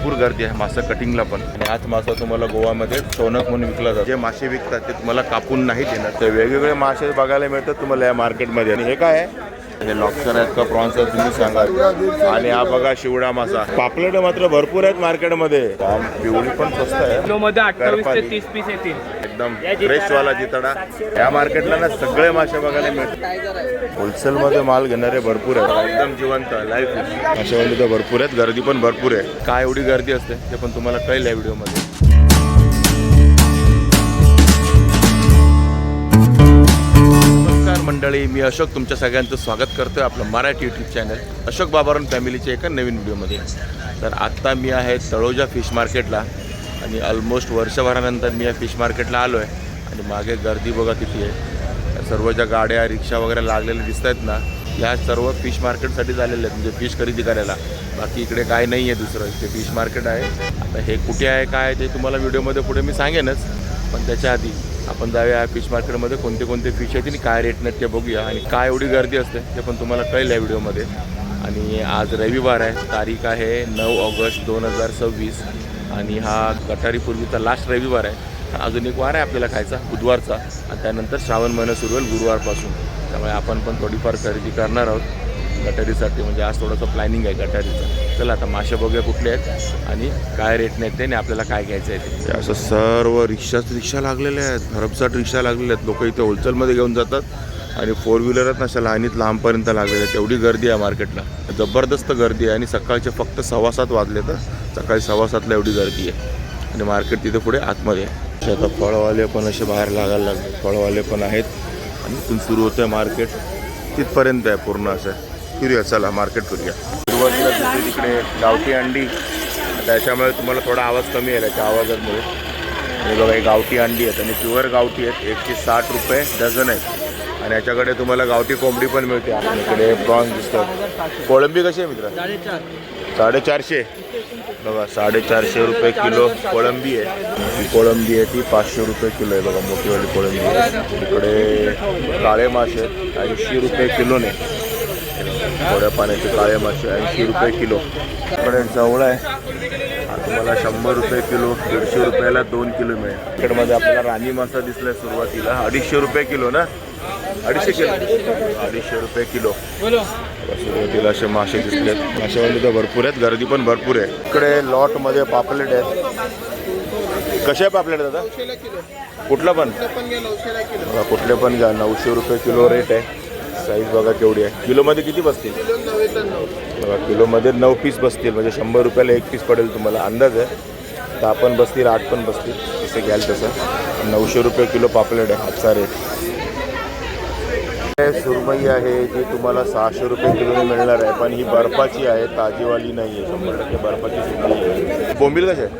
भरपूर गर्दी आहे मासा कटिंगला पण. आणि हाच मासा तुम्हाला गोवामध्ये सोनक म्हणून विकला जातो. जे मासे विकतात ते तुम्हाला कापून नाही देणार. ते वेगवेगळे मासे बघायला मिळतात तुम्हाला या मार्केटमध्ये. आणि हे काय आहे, हे लॉबस्टर आहेत का प्रॉन्स आहेत तुम्ही सांगा. आणि हा बघा शिवडा मासा. पापलेट मात्र भरपूर आहेत मार्केटमध्ये. पिवळी पण स्वस्त आहे. 28 ते 30 पीस येतील. एकदम फ्रेश वाला जितडा. या मार्केटला ना सगळे मासे बघायला मिळतात. होलसेल मध्ये माल घेणारे भरपूर आहेत. एकदम जिवंत लाईव्ह फिश. मासेवाले तर भरपूर आहेत, गर्दी पण भरपूर आहे. काय एवढी गर्दी असते ते पण तुम्हाला कळेल या व्हिडिओमध्ये. मंडळी, मी अशोक तुमच्या सगळ्यांचं स्वागत करतोय आपलं मराठी यूट्यूब चॅनल अशोक बाबाराव फॅमिलीच्या एका नवीन व्हिडिओमध्ये. तर आत्ता मी आहे तळोजा फिश मार्केटला आणि ऑलमोस्ट वर्षभरानंतर मी या फिश मार्केटला आलो आहे. आणि मागे गर्दी बघा किती आहे. सर्व ज्या गाड्या रिक्षा वगैरे लागलेल्या दिसत आहेत ना, ह्या सर्व फिश मार्केटसाठी झालेल्या आहेत, म्हणजे फिश खरेदी करायला. बाकी इकडे काय नाही आहे दुसरं, इथे फिश मार्केट आहे. आता हे कुठे आहे काय ते तुम्हाला व्हिडिओमध्ये पुढे मी सांगेनच, पण त्याच्या आधी आपण जाऊया फिश मार्केटमध्ये कोणते कोणते फिश आहेत आणि काय रेट नाही ते बघूया. आणि काय एवढी गर्दी असते ते पण तुम्हाला कळेल या व्हिडिओमध्ये. आणि आज रविवार आहे, तारीख आहे 9 ऑगस्ट 2026 आणि हा गटारीपूर्वीचा लास्ट रविवार आहे. अजून एक वार आहे आपल्याला खायचा बुधवारचा, आणि त्यानंतर श्रावण महिना सुरू होईल गुरुवारपासून. त्यामुळे आपण पण थोडीफार खरेदी करणार आहोत गटारीसाठी. म्हणजे आज थोडंसं प्लॅनिंग आहे गटारीचं. चला आता मासे बघूया कुठले आहेत आणि काय रेट नाही ते आणि आपल्याला काय घ्यायचं आहे ते. असं सर्व रिक्षा लागलेल्या आहेत, भरमसाठ रिक्षा लागलेल्या आहेत. लोक इथे होलसेलमध्ये घेऊन जातात आणि 4 व्हीलरच नशा लाईनीत लांबपर्यंत लागलेल्या आहेत. एवढी गर्दी आहे मार्केटला, जबरदस्त गर्दी आहे. आणि सकाळचे फक्त 7:15 वाजले, तर सकाळी 7:15ला एवढी गर्दी आहे. आणि मार्केट तिथे पुढे आतमध्ये आहे. आता फळवाले पण असे बाहेर लागायला लागले, फळवाले पण आहेत. आणि इथून सुरू होतं आहे मार्केट, तिथपर्यंत आहे पूर्ण असं. फिरूया, चला मार्केट फिरूया. सुरुवातीला तिकडे गावठी अंडी, त्याच्यामुळे तुम्हाला थोडा आवाज कमी आहे त्याच्या आवाजामुळे. हे बघा, ही गावठी अंडी आहेत आणि प्युअर गावठी आहेत. 160 रुपये डझन आहेत. आणि याच्याकडे तुम्हाला गावठी कोंबडी पण मिळते. इकडे प्रॉन्स दिसतात. कोळंबी कशी आहे मित्र? 450. बघा 450 रुपये किलो कोळंबी आहे. ही कोळंबी आहे ती 500 रुपये किलो आहे. बघा मोठीवाली कोळंबी. इकडे काळे मासे 80 रुपये किलोने. थोड्या पाण्याचे काळे मासे 80 रुपये किलो. इकडे जवळ आहे, हा तुम्हाला 100 रुपये किलो. 150 रुपयाला 2 किलो मिळेल. इकडमध्ये आपल्याला राणी मासा दिसला सुरुवातीला 250 रुपये किलो ना, 250 किलो 250 रुपये किलो. सुरुवातीला असे मासे दिसलेत. मासेवाले तर भरपूर आहेत, गर्दी पण भरपूर आहे. इकडे लॉटमध्ये पापलेट आहेत. कसे आहे पापलेट दादा? कुठलं पण बघा, कुठले पण घ्या. 900 रुपये किलो रेट आहे. साईज बघा केवढी आहे. किलोमध्ये किती बसतील? बघा किलोमध्ये 9 पीस बसतील, म्हणजे 100 रुपयाला 1 पीस पडेल तुम्हाला. अंदाज आहे. 10 पण बसतील, 8 पण बसतील, जसं घ्याल तसं. 900 रुपये किलो पापलेट आहे आजचा रेट. सुरमई आहे जी तुम्हाला 600 रुपये किलोने मिळणार आहे, पण ही बर्फाची आहे, ताजीवाली नाही आहे. 100% बर्फाची सुरमई आहे. बोंबील कसे आहे?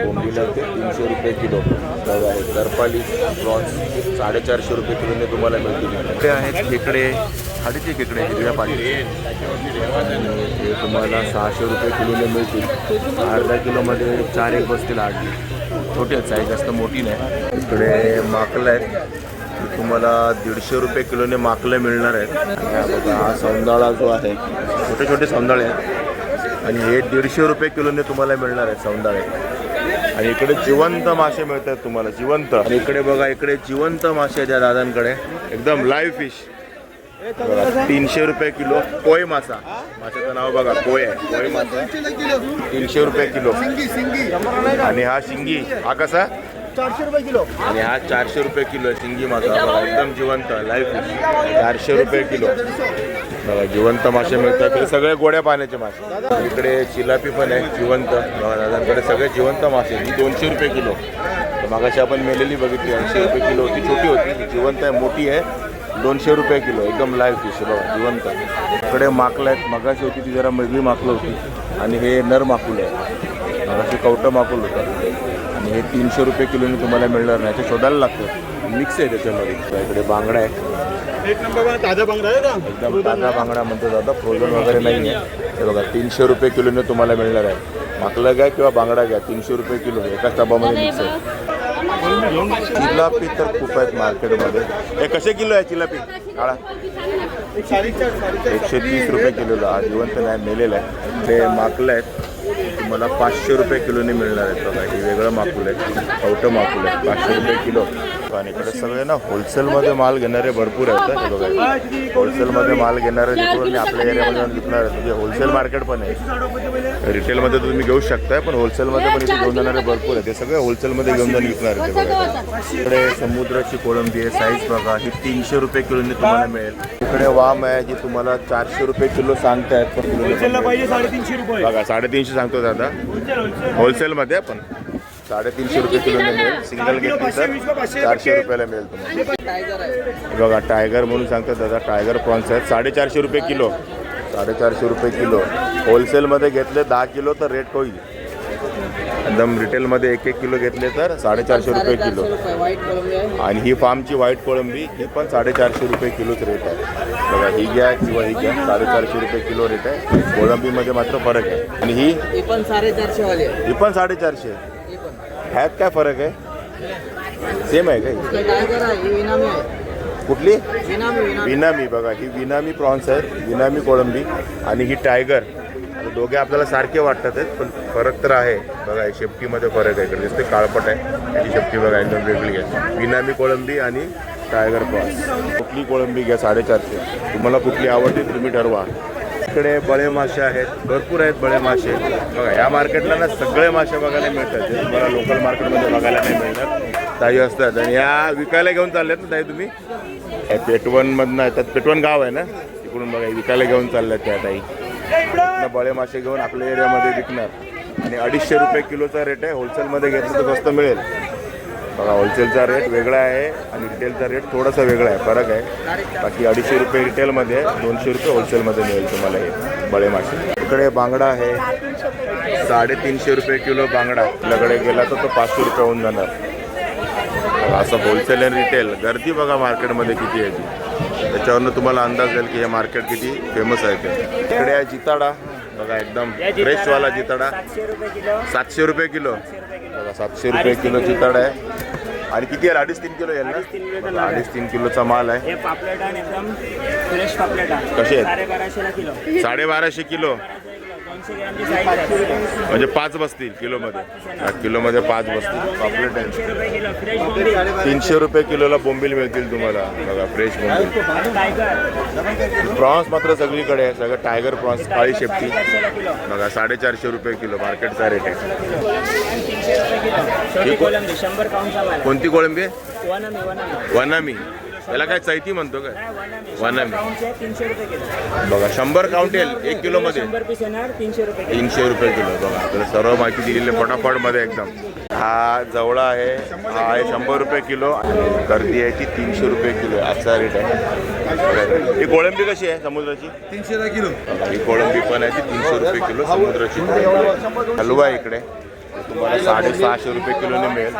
बोंबील आहे ते 300 रुपये किलो आहे. करपाली प्रॉन्स 450 रुपये किलोने तुम्हाला मिळतील. इकडे आहेत खेकडे, खाडीचे खेकडे हिरव्या पाणी, हे तुम्हाला 600 रुपये किलोने मिळतील. अर्धा किलोमध्ये 4 एक बसतील. 8 छोटी आहेत, साईज जास्त मोठी नाही. इकडे माकलं आहेत, तुम्हाला 150 रुपये किलोने माकले मिळणार आहेत. आणि बघा हा सौंदाळा जो आहे, छोटे छोटे सौंदाळे आहेत आणि हे 150 रुपये किलोने तुम्हाला मिळणार आहेत सौंदाळे. आणि इकडे जिवंत मासे मिळत आहेत तुम्हाला, जिवंत. आणि इकडे बघा, इकडे जिवंत मासे आहेत या दादांकडे, एकदम लाईव्ह फिश. बघा 300 रुपये किलो. कोय मासा, माशाचं नाव बघा कोय आहे. कोय मासा 300 रुपये किलो. आणि हा शिंगी, हा कसा? 400 रुपये किलो. आणि हा 400 रुपये किलो आहे शिंगी मासा. बघा एकदम जिवंत लाईव्ह फिश. 400 रुपये किलो. बघा जिवंत मासे मिळतात. हे सगळे गोड्या पाण्याचे मासे. इकडे चिलापी पण आहे जिवंत. बघा दादांकडे सगळे जिवंत मासे. ही 200 रुपये किलो. तर मागाशी आपण मेलेली बघितली 80 रुपये किलो होती, छोटी होती. जिवंत आहे, मोठी आहे, 200 रुपये किलो. एकदम लाईव्ह फिश बघा जिवंत. इकडे माकलं आहेत. मगाशी होती ती जरा वेगळी माकलं होती. आणि हे नर माकुल आहे. मगाशी कवटं माकुल होतं. आणि हे 300 रुपये किलोने तुम्हाला मिळणार नाही, ते शोधायला लागतं. मिक्स आहे त्याच्यामध्ये. इकडे बांगडा आहे, एक नंबर ताजा बांगडा आहे का? एकदम ताजा बांगडा म्हणतो दादा, फ्रोझन वगैरे नाही आहे. हे बघा 300 रुपये किलोने तुम्हाला मिळणार आहे. माकलं घ्या किंवा बांगडा घ्या, 300 रुपये किलो. एकाच डब्यामध्ये मिक्स आहे. चिलापी तर खूप आहेत मार्केटमध्ये. हे कसे किलो आहे चिलापी? काळा 130 रुपये किलोला. हा जिवंत नाही, मेलेला आहे. ते माकलं आहेत तुम्हाला 500 रुपये किलोने मिळणार आहेत बघा. हे वेगळं माकुल आहे, कवटं माकुल आहे, 500 रुपये किलो. आणि इकडे सगळे ना होलसेलमध्ये माल घेणारे भरपूर आहेत. हे बघा, होलसेलमध्ये माल घेणारे तिकडून आपल्या एरियामध्ये विकणार आहेत. म्हणजे होलसेल मार्केट पण आहे. रिटेलमध्ये तुम्ही घेऊ शकताय, पण होलसेलमध्ये पण इथे घेऊन जाणारे भरपूर आहेत. ते सगळे होलसेलमध्ये घेऊन जाऊन विकणार आहेत. बघा, इकडे समुद्राची कोळंबी आहे, साईज बघा, ही 300 रुपये किलोने तुम्हाला मिळेल. इकडे वाम आहे जी तुम्हाला 400 रुपये किलो सांगतायत, पण किलो पाहिजे 350 रुपये. बघा 350 सांगतो दादा. होलसेलमध्ये पण 350 रुपये किलोने मिळेल. सिंगल घेतली तर 400 रुपयाला मिळेल तुम्हाला. बघा टायगर म्हणून सांगतात दादा, टायगर प्रॉन्स आहेत 450 रुपये किलो. 450 रुपये किलो. होलसेलमध्ये घेतले 10 किलो तर रेट होईल. एकदम रिटेलमध्ये 1-1 किलो घेतले तर 450 रुपये किलो. आणि ही फार्मची व्हाईट कोळंबी ही पण 450 रुपये किलोच रेट आहे. बघा ही घ्या किंवा ही घ्या, 450 रुपये किलो रेट आहे. कोळंबीमध्ये मात्र फरक आहे. आणि ही पण 450 वाली आहे. ही पण 450. ह्यात काय फरक आहे? सेम आहे काय? टायगर आहे, ही विनामी आहे. कुठली? विनामी. विनामी. बघा ही विनामी प्रॉन्स आहेत, विनामी कोळंबी. आणि ही टायगर. आता दोघे आपल्याला सारखे वाटतात आहेत, पण फरक तर आहे. बघा शेपटीमध्ये फरक आहे. इकडे दिसते काळपट आहे, त्याची शेपटी बघा एकदम वेगळी आहे. विनामी कोळंबी आणि टायगर प्रॉन्स. कुठली कोळंबी घ्या 450. तुम्हाला कुठली आवडते तुम्ही ठरवा. इकडे बळे मासे आहेत, भरपूर आहेत बळे मासे. बघा या मार्केटला ना सगळे मासे बघायला मिळतात, जे तुम्हाला लोकल मार्केटमध्ये बघायला नाही मिळणार. ताई असतात आणि या विकायला घेऊन चालल्यात ना ताई तुम्ही? पेटवणमधनं येतात, पेटवण गाव आहे ना तिकडून. बघा विकायला घेऊन चालल्यात त्या ताई. बळे मासे घेऊन आपल्या एरियामध्ये विकणार. आणि 250 रुपये किलोचा रेट आहे. होलसेलमध्ये घेतलं तर स्वस्त मिळेल. बघा होलसेलचा रेट वेगळा आहे आणि रिटेलचा रेट थोडासा वेगळा आहे, फरक आहे. बाकी 250 रुपये रिटेलमध्ये, 200 रुपये होलसेलमध्ये मिळेल तुम्हाला हे बळे मासे. इकडे बांगडा आहे 350 रुपये किलो बांगडा. आपल्याकडे गेला तर तो 500 रुपये होऊन जाणार. असं होलसेल आणि रिटेल. गर्दी बघा मार्केटमध्ये किती आहे ती, त्याच्यावरनं तुम्हाला अंदाज येईल की हे मार्केट किती फेमस आहे ते. इकडे आहे जिताडा बघा, एकदम फ्रेशवाला जिताडा 700 रुपये किलो. बघा 700 रुपये किलो जिताडा आहे. आणि किती आहे? 2.5-3 किलो येईल ना? 2.5-3 किलोचा माल आहे. पापलेट आहे एकदम फ्रेश पापलेट आहे. कसे आहेत? 1250 किलो. 1250 किलो 200 ग्रॅमची साईज आहे. म्हणजे 5 बसतील किलोमध्ये. किलोमध्ये 5 बसतील. पापलेट आहे 300 रुपये किलो फ्रेश बोंबील. 300 रुपये किलोला बोंबील मिळतील तुम्हाला. बघा फ्रेश बोंबील. टायगर प्रॉन्स मात्र सगळीकडे आहे. सगळं टायगर प्रॉन्स, काळी शेपटी. 450 किलो. बघा 450 रुपये किलो मार्केटचा रेट आहे. 300 रुपये किलो. छोटी कोलंबी 100 काउंटचा माल. कोणती कोळंबी आहे? वनामी. वनामी. याला काय चैती म्हणतो काय? वनामी. 300 रुपये किलो. बघा 100 काउंट येईल 1 किलोमध्ये. 100 पीस येणार 300 रुपये किलो. 300 रुपये किलो. बघा आपल्याला सर्व माहिती दिलेली आहे फटाफटमध्ये एकदम. हा जवळा आहे, हा आहे 100 रुपये किलो. गर्दी आहे ती 300 रुपये किलो. आजचा रेट आहे. ही कोळंबी कशी आहे समुद्राची? 300 किलो. ही कोळंबी पण आहे ती 300 रुपये किलो समुद्राची. हलवा आहे इकडे तुम्हाला 650 रुपये किलोने मिळेल.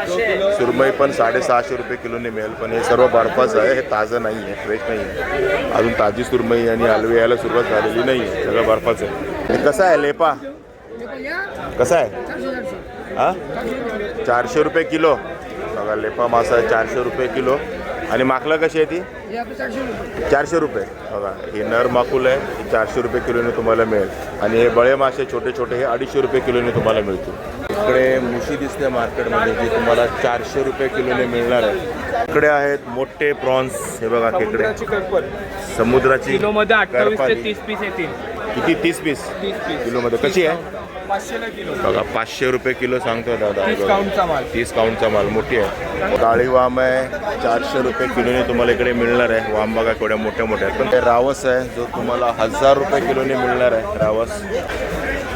सुरमई पण 650 रुपये किलोने मिळेल. पण हे सर्व बर्फाचं आहे, हे ताजं नाही आहे, फ्रेश नाही आहे. अजून ताजी सुरमई आणि हलवे यायला सुरुवात झालेली नाही आहे, सगळं बर्फाचं आहे. हे कसं आहे लेपा? कसा आहे? हां 400 रुपये किलो. बघा लेपा मासा आहे 400 रुपये किलो. आणि माकला कशी आहे ती? 400 रुपये. बघा हे नर माकुल आहे, ही 400 रुपये किलोने तुम्हाला मिळेल. आणि हे बळे मासे छोटे छोटे हे 250 रुपये किलोने तुम्हाला मिळतील. इकडे मुशी दिसते मार्केटमध्ये, जी तुम्हाला 400 रुपये किलोने मिळणार आहे. इकडे आहेत मोठे प्रॉन्स. हे बघा खेकडे समुद्राची. किलोमध्ये 28 ते करपाली. 30 पीस येतील. किती? 30 पीस किलोमध्ये. कशी आहे? 500 किलो. बघा 500 रुपये किलो सांगतो दादा. 30 काउंटचा माल. 30 काउंटचा माल. मोठी आहे. काळी वाम आहे 400 रुपये किलोने तुम्हाला इकडे मिळणार आहे. वाम बघा केवढ्या मोठ्या मोठ्या आहेत. पण ते रावस आहे जो तुम्हाला 1000 रुपये किलोने मिळणार आहे. रावस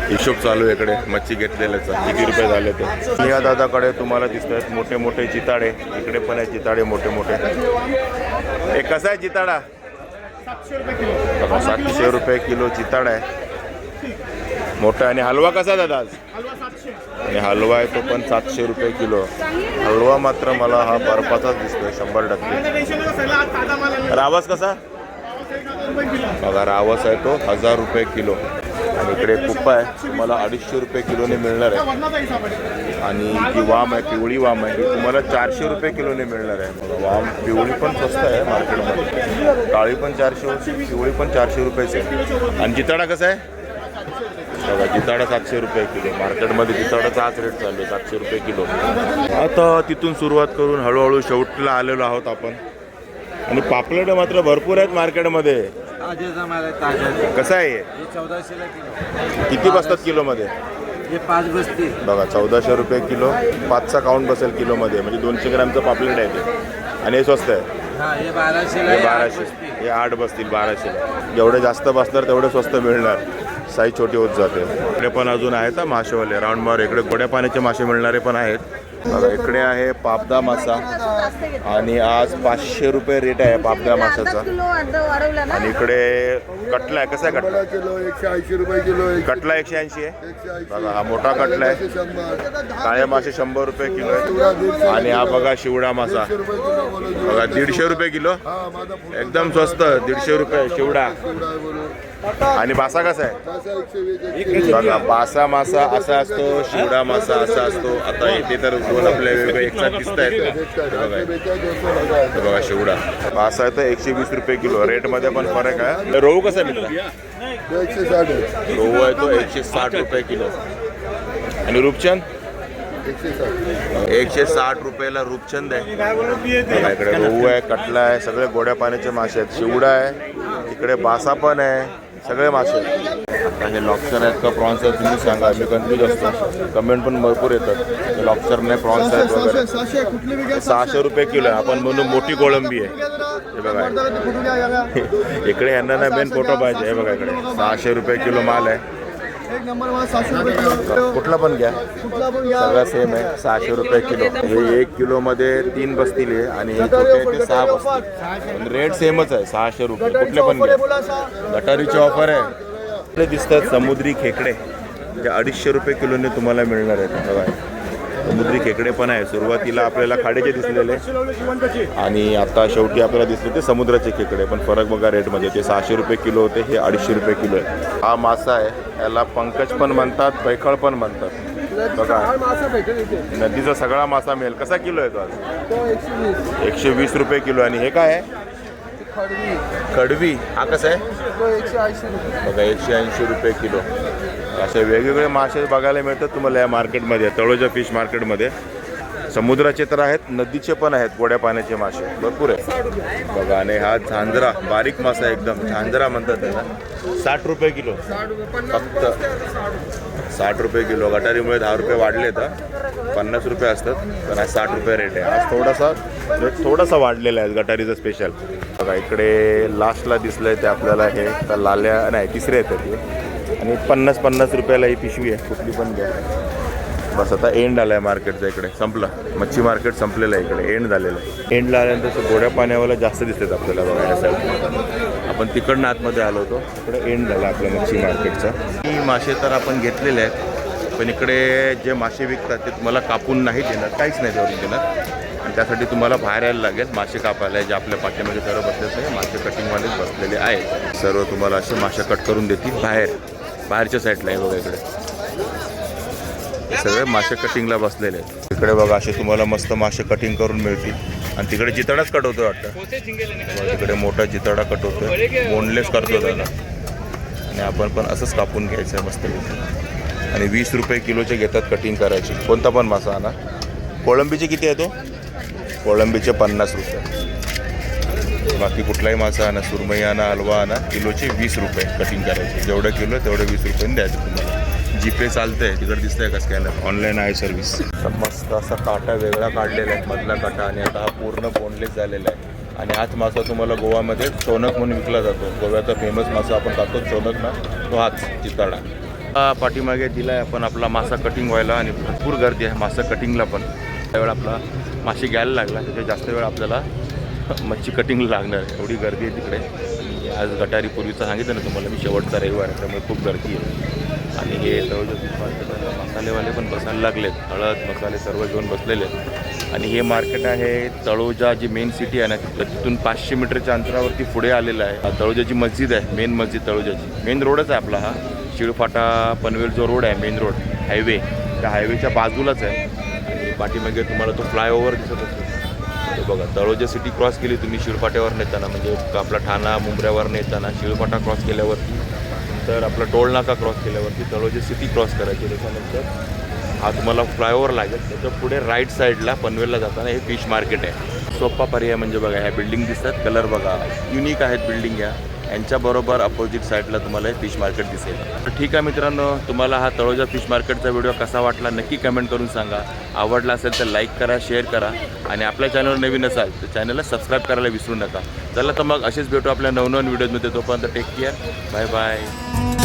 हिशोब चालू आहे इकडे मच्छी घेतलेल्याचा, किती रुपये झाले ते. या दादाकडे तुम्हाला दिसत आहेत मोठे मोठे चिताडे. इकडे पण आहे चिताडे मोठे मोठे. हे कसा आहे चिताडा? 700 रुपये किलो चिताडा आहे मोठा. आणि हलवा कसा दादा आज? आणि हलवा आहे तो पण 700 रुपये किलो. हलवा मात्र मला हा बर्फाचाच दिसतोय 100%. रावस कसा? बघा रावस आहे तो 1000 रुपये किलो. आणि इकडे कुप्पा आहे तुम्हाला 250 रुपये किलोने मिळणार आहे. आणि ती वाम आहे पिवळी वाम आहे, ही तुम्हाला 400 रुपये किलोने मिळणार आहे. बघा वाम पिवळी पण स्वस्त आहे मार्केटमध्ये. काळी पण 400, पिवळी पण 400 रुपयेच आहे. आणि जिताडा कसा आहे? बघा जिताडा 700 रुपये किलो. मार्केटमध्ये जिताडाचा हाच रेट चालू आहे 700 रुपये किलो. आता तिथून सुरुवात करून हळूहळू शेवटला आलेलो आहोत आपण. आणि पापलेट मात्र भरपूर आहेत मार्केटमध्ये. कसं आहे हे? 1400 किलो. किती बसतात किलोमध्ये? हे 5 बसतील. बघा 1400 रुपये किलो. 5चा काउंट बसेल किलोमध्ये, म्हणजे 200 ग्रॅमचं पापलेट आहे ते. आणि हे स्वस्त आहे. हे 1200 हे 1200. हे 8 बसतील 1200ला. जेवढे जास्त बसणार तेवढे स्वस्त मिळणार. साईज छोटी होत जाते. इकडे पण अजून आहेत हा मासेवाले राऊंड मार. इकडे गोड्या पाण्याचे मासे मिळणारे पण आहेत. बघा इकडे आहे पापदा मासा आणि आज 500 रुपये रेट आहे पापदा माशाचा. आणि इकडे कटला आहे. कसा आहे कटला? किलो 180 रुपये किलो. कटला 180 आहे. बघा हा मोठा कटला आहे. काळे मासे 100 रुपये किलो आहे. आणि हा बघा शिवडा मासा बघा 150 रुपये किलो. एकदम स्वस्त 150 रुपये शिवडा. आणि बासा कसा आहे? बघा बासा मासा असा असतो, शिवडा मासा असा असतो. आता इथे तर दोन आपले वेगवेगळे एकसाथ दिसत आहेत. बघा शिवडा बासा आहे तर 120 रुपये किलो. रेटमध्ये पण फरक आहे. रोहू कसा मिळतो? 160. रोहू आहे तो 160 रुपये किलो. आणि रूपचंद 160 रुपयाला रूपचंद आहे. बघा इकडे रोहू आहे, कटला आहे, सगळे गोड्या पाण्याचे मासे आहेत. शिवडा आहे, इकडे बासा पण आहे, सगळे मासे आहेत. आता हे लॉबस्टर आहेत का प्रॉन्स आहेत तुम्ही सांगा. मी कन्फ्यूज असतो. कमेंट पण भरपूर येतात. लॉबस्टर नाही प्रॉन्स आहेत वगैरे. 600 रुपये किलो आहे. आपण म्हणून मोठी कोळंबी आहे. हे बघा इकडे यांना ना मेन फोटो पाहिजे. हे बघा इकडे 600 रुपये किलो माल आहे. एक नंबर मला 700 रुपये किलो. कुठला पण घ्या, कुठला पण घ्या. सगळं सेम आहे. 600 रुपये किलो. हे 1 किलोमध्ये 3 बसतील आहे आणि हे छोटे आहे ते 6 बसतील. रेट सेमच आहे 600 रुपये. कुठले पण घ्या. गटारीची ऑफर आहे. इकडे दिसतात समुद्री खेकडे जे 250 रुपये किलोने तुम्हाला मिळणार आहेत. बघा समुद्री खेकडे पण आहे. सुरुवातीला आपल्याला खाड्याचे दिसलेले आणि आता शेवटी आपल्याला दिसले ते समुद्राचे खेकडे. पण फरक बघा रेटमध्ये. ते 600 रुपये किलो होते, हे 250 रुपये किलो आहे. हा मासा आहे, याला पंकज पण म्हणतात, पैखळ पण म्हणतात. बघा नदीचा सगळा मासा मिळेल. कसा किलो आहे तो आज? 120 रुपये किलो. आणि हे काय आहे? कडवी. हा कसा आहे? बघा 180 रुपये किलो. असे वेगवेगळे मासे बघायला मिळतात तुम्हाला या मार्केटमध्ये, तळोजा फिश मार्केटमध्ये. समुद्राचे तर आहेत, नदीचे पण आहेत, गोड्या पाण्याचे मासे भरपूर आहे. बघा आणि हा झांजरा बारीक मासा एकदम झांजरा म्हणतात त्याला. 60 रुपये किलो. फक्त 60 रुपये किलो. गटारीमुळे 10 रुपये वाढले तर 50 रुपये असतात, पण आज 60 रुपये रेट आहे. आज थोडासा वाढलेला आहे गटारीचं स्पेशल. बघा इकडे लास्टला दिसलंय ते आपल्याला हे तर लाल्या नाही तिसरे येतात ते. आणि 50 रुपयाला ही पिशवी आहे. कुठली पण घ्या. बस आता एंड आला आहे मार्केटचा. इकडे संपला. मच्छी मार्केट संपलेलं आहे. इकडे एंड झालेलं आहे. एंडला आल्यानंतर गोड्या पाण्यावाला जास्त दिसतात आपल्याला. बघा या साईडला आपण तिकडनं आतमध्ये आलो होतो. इकडे एंड झाला आपल्या मच्छी मार्केटचा. ही मासे तर आपण घेतलेले आहेत, पण इकडे जे मासे विकतात ते तुम्हाला कापून नाही देणार, काहीच नाही धरून देणार. आणि त्यासाठी तुम्हाला बाहेर यायला लागेल मासे कापायला. जे आपल्या पाठीमागे सर्व बसलेच नाही, मासे कटिंगवालेच बसलेले आहेत. सर्व तुम्हाला असे मासे कट करून देतील बाहेरच्या साईडला आहे. बघा इकडे सगळे मासे कटिंगला बसलेले आहेत. इकडे बघा असे तुम्हाला मस्त मासे कटिंग करून मिळतील. आणि तिकडे जिताडाच कट होतो वाटतं. तिकडे मोठा जिताडा कट होतोय, बोनलेस करतो त्याला. आणि आपण पण असंच कापून घ्यायचं आहे मस्त. आणि 20 रुपये किलोचे घेतात कटिंग करायची. कोणता पण मासा आणा. कोळंबीचे किती आहे तो? कोळंबीचे 50 रुपये. बाकी कुठलाही मासा आणा, सुरमई आणा, हलवा आणा, किलोचे 20 रुपये कटिंग करायचे. जेवढं किलो तेवढे 20 रुपयांनी द्यायचं तुम्हाला. जीपे चालतंय, तिकडे दिसतंय का स्कॅनर? ऑनलाईन आहे सर्व्हिस. मस्त असा काटा वेगळा काढलेला आहे, मधला काटा. आणि आता हा पूर्ण बोनलेस झालेला आहे. आणि हाच मासा तुम्हाला गोवामध्ये चोनक म्हणून विकला जातो. गोव्याचा फेमस मासा आपण खातो चोनक ना, तो हाच चिताडा. पाठीमागे दिला आहे आपण आपला मासा कटिंग व्हायला. आणि भरपूर गर्दी आहे मासा कटिंगला पण. त्यावेळेला आपला मासे घ्यायला लागला त्याच्या जास्त वेळ आपल्याला मच्छी कटिंगला लागणार आहे. एवढी गर्दी आहे तिकडे. आज गटारी पूर्वीचं सांगितलं ना तुम्हाला मी, शेवटचा रविवार आहे त्यामुळे खूप गर्दी आहे. आणि हे तळोजा मसालेवाले पण बसायला लागलेत. हळद मसाले सर्व घेऊन बसलेले आहेत. आणि हे मार्केट आहे तळोजा, जी मेन सिटी आहे ना तिथून 500 मीटरच्या अंतरावरती पुढे आलेलं आहे. तळोजाची मस्जिद आहे, मेन मस्जिद तळोजाची. मेन रोडच आहे आपला हा. शिळफाटा पनवेल जो रोड आहे मेन रोड हायवे, त्या हायवेच्या बाजूलाच आहे. आणि पाठीमागे तुम्हाला तो फ्लायओव्हर दिसत असतो. तो बघा तळोजा सिटी क्रॉस केली तुम्ही शिळफाट्यावर नेताना, म्हणजे आपला ठाणा मुंब्र्यावर नेताना शिळफाटा क्रॉस केल्यावरती त्याच्यानंतर आपला टोल नाका क्रॉस केल्यावरती तळोजा सिटी क्रॉस करायची. त्याच्यानंतर हा तुम्हाला फ्लायओव्हर लागेल. त्याच्या पुढे राईट साईडला पनवेलला जाताना हे फिश मार्केट आहे. सोपा पर्याय म्हणजे बघा ह्या बिल्डिंग दिसतात, कलर बघा युनिक आहेत बिल्डिंग या. यांच्याबरोबर अपोजिट साईडला तुम्हाला हे फिश मार्केट दिसेल. तर ठीक आहे मित्रांनो, तुम्हाला हा तळोजा फिश मार्केटचा व्हिडिओ कसा वाटला नक्की कमेंट करून सांगा. आवडला असेल तर लाईक करा, शेअर करा आणि आपल्या चॅनलवर नवीन असाल तर चॅनलला सबस्क्राईब करायला विसरू नका. चला तर मग असेच भेटू आपल्या नवनवीन व्हिडिओजमध्ये. तोपर्यंत टेक केअर, बाय बाय.